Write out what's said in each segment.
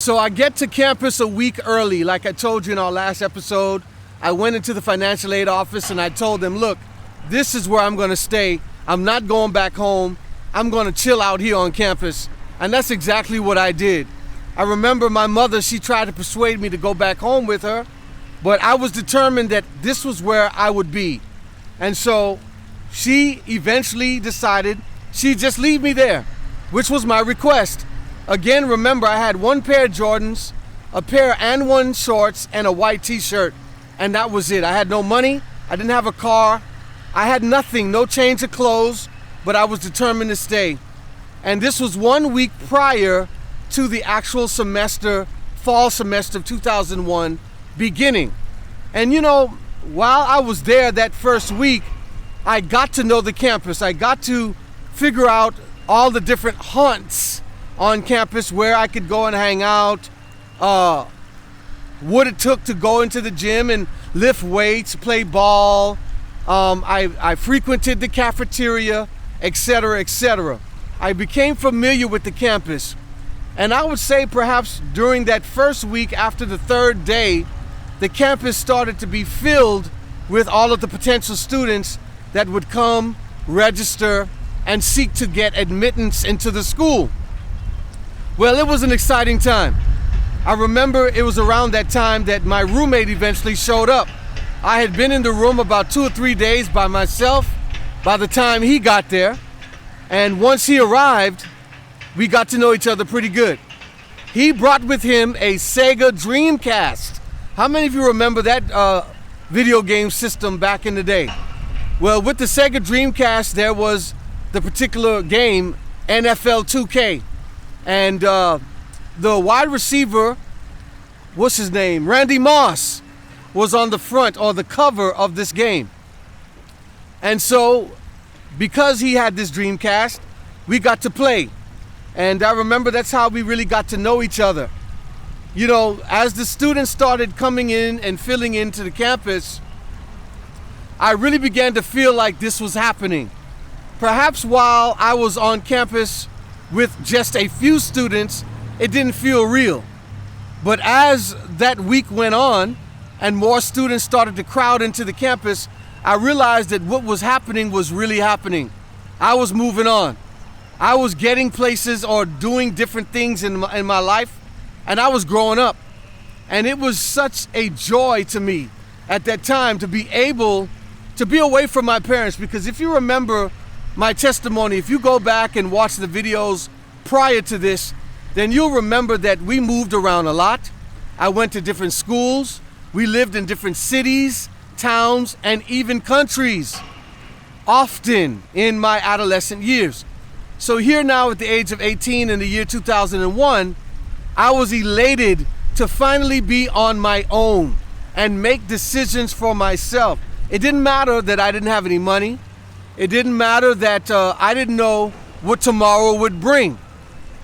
So I get to campus a week early. Like I told you in our last episode, I went into the financial aid office and I told them, look, this is where I'm going to stay. I'm not going back home. I'm going to chill out here on campus. And that's exactly what I did. I remember my mother, she tried to persuade me to go back home with her, but I was determined that this was where I would be. And so she eventually decided she'd just leave me there, which was my request. Again, remember, I had one pair of Jordans, a pair and one shorts, and a white t-shirt, and that was it. I had no money, I didn't have a car, I had nothing, no change of clothes, but I was determined to stay. And this was 1 week prior to the actual semester, fall semester of 2001 beginning. And you know, while I was there that first week, I got to know the campus. I got to figure out all the different haunts on campus where I could go and hang out, what it took to go into the gym and lift weights, play ball. I frequented the cafeteria, etc., etc. I became familiar with the campus. And I would say perhaps during that first week after the third day, the campus started to be filled with all of the potential students that would come, register, and seek to get admittance into the school. Well, it was an exciting time. I remember it was around that time that my roommate eventually showed up. I had been in the room about 2 or 3 days by myself by the time he got there. And once he arrived, we got to know each other pretty good. He brought with him a Sega Dreamcast. How many of you remember that video game system back in the day? Well, with the Sega Dreamcast, there was the particular game, NFL 2K. And the wide receiver, what's his name? Randy Moss was on the front or the cover of this game. And so, because he had this Dreamcast, we got to play. And I remember that's how we really got to know each other. You know, as the students started coming in and filling into the campus, I really began to feel like this was happening. Perhaps while I was on campus with just a few students, it didn't feel real. But as that week went on and more students started to crowd into the campus, I realized that what was happening was really happening. I was moving on. I was getting places or doing different things in my life, and I was growing up. And it was such a joy to me at that time to be able to be away from my parents, because if you remember my testimony, if you go back and watch the videos prior to this, then you'll remember that we moved around a lot. I went to different schools. We lived in different cities, towns, and even countries, often in my adolescent years. So here now at the age of 18 in the year 2001, I was elated to finally be on my own and make decisions for myself. It didn't matter that I didn't have any money. It didn't matter that I didn't know what tomorrow would bring.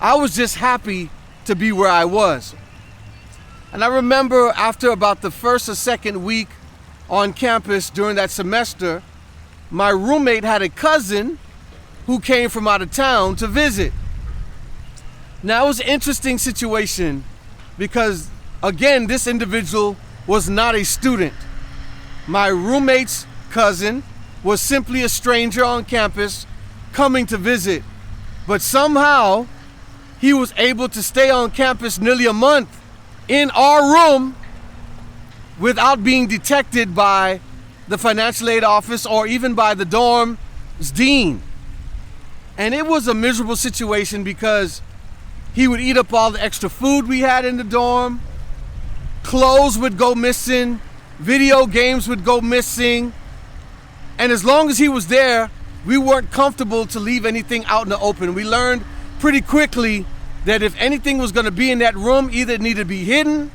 I was just happy to be where I was. And I remember after about the first or second week on campus during that semester, my roommate had a cousin who came from out of town to visit. Now, it was an interesting situation because, again, this individual was not a student. My roommate's cousin was simply a stranger on campus coming to visit. But somehow, he was able to stay on campus nearly a month in our room without being detected by the financial aid office or even by the dorm's dean. And it was a miserable situation because he would eat up all the extra food we had in the dorm. Clothes would go missing. Video games would go missing. And as long as he was there, we weren't comfortable to leave anything out in the open. We learned pretty quickly that if anything was going to be in that room, either it needed to be hidden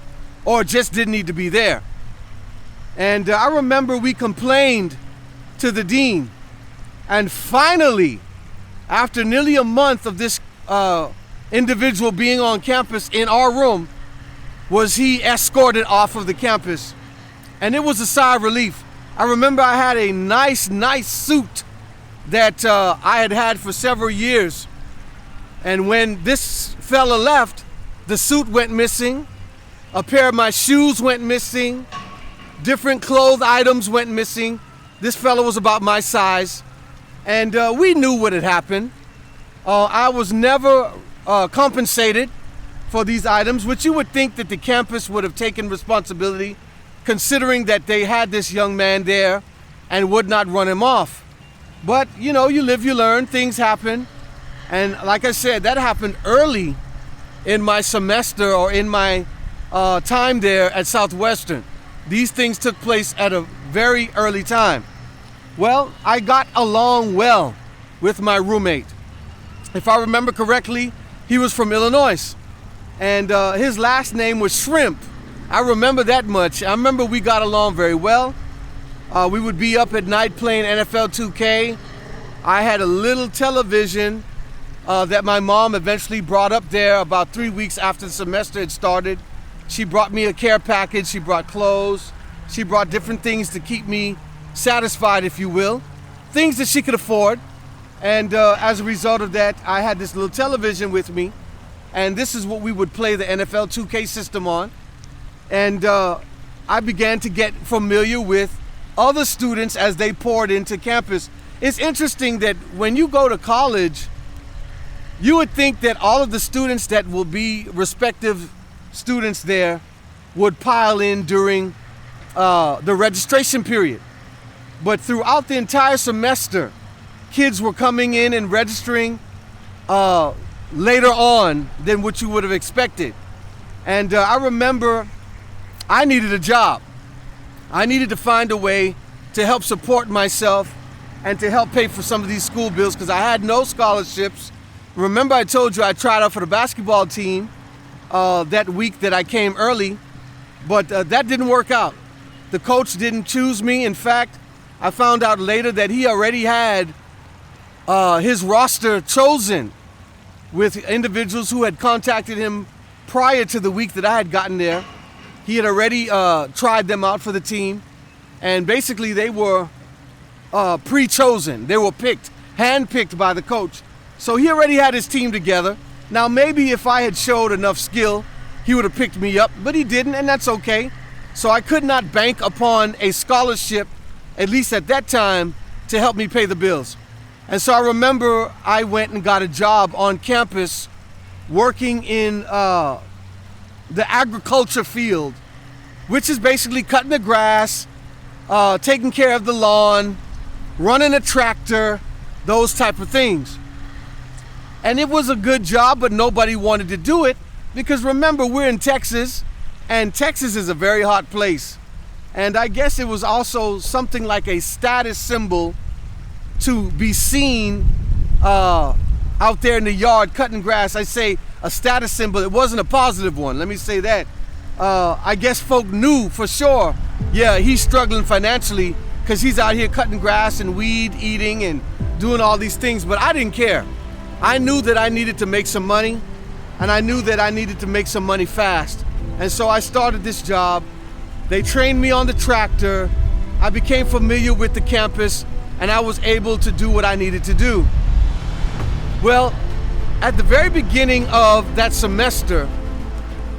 or it just didn't need to be there. And I remember we complained to the dean. And finally, after nearly a month of this individual being on campus in our room, was he escorted off of the campus. And it was a sigh of relief. I remember I had a nice suit that I had for several years. And when this fella left, The suit went missing. A pair of my shoes went missing. Different clothes items went missing. This fellow was about my size. And we knew what had happened. I was never compensated for these items, which you would think that the campus would have taken responsibility, considering that they had this young man there and would not run him off. But, you know, you live, you learn, things happen. And like I said, that happened early in my semester or in my time there at Southwestern. These things took place at a very early time. Well, I got along well with my roommate. If I remember correctly, he was from Illinois. And his last name was Shrimp. I remember that much. I remember we got along very well. We would be up at night playing NFL 2K. I had a little television that my mom eventually brought up there about 3 weeks after the semester had started. She brought me a care package. She brought clothes. She brought different things to keep me satisfied, if you will. Things that she could afford. And as a result of that, I had this little television with me. And this is what we would play the NFL 2K system on. And I began to get familiar with other students as they poured into campus. It's interesting that when you go to college, you would think that all of the students that will be respective students there would pile in during the registration period. But throughout the entire semester, kids were coming in and registering later on than what you would have expected. And I remember I needed a job. I needed to find a way to help support myself and to help pay for some of these school bills because I had no scholarships. Remember I told you I tried out for the basketball team that week that I came early, but that didn't work out. The coach didn't choose me. In fact, I found out later that he already had his roster chosen with individuals who had contacted him prior to the week that I had gotten there. He had already tried them out for the team, and basically they were pre-chosen. They were picked, hand-picked by the coach. So he already had his team together. Now maybe if I had showed enough skill, he would have picked me up, but he didn't, and that's okay. So I could not bank upon a scholarship, at least at that time, to help me pay the bills. And so I remember I went and got a job on campus working in the agriculture field, which is basically cutting the grass, taking care of the lawn, running a tractor, those type of things. And it was a good job, but nobody wanted to do it because remember, we're in Texas, and Texas is a very hot place. And I guess it was also something like a status symbol to be seen out there in the yard cutting grass. I say a status symbol. It wasn't a positive one. Let me say that. I guess folk knew for sure, yeah, he's struggling financially because he's out here cutting grass and weed eating and doing all these things. But I didn't care. I knew that I needed to make some money, and I knew that I needed to make some money fast. And so I started this job. They trained me on the tractor. I became familiar with the campus, and I was able to do what I needed to do. Well, at the very beginning of that semester,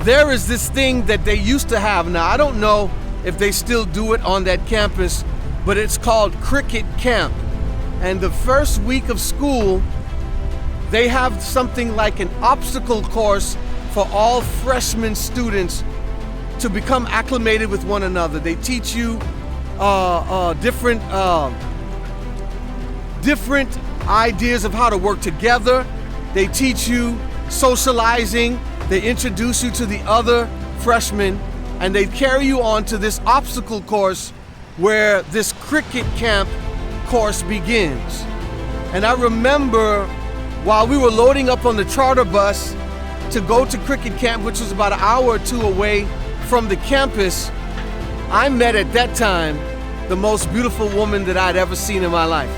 there is this thing that they used to have. Now, I don't know if they still do it on that campus, but it's called cricket camp. And the first week of school, they have something like an obstacle course for all freshman students to become acclimated with one another. They teach you different ideas of how to work together. They teach you socializing. They introduce you to the other freshmen, and they carry you on to this obstacle course where this cricket camp course begins. And I remember while we were loading up on the charter bus to go to cricket camp, which was about an hour or two away from the campus, I met at that time the most beautiful woman that I'd ever seen in my life.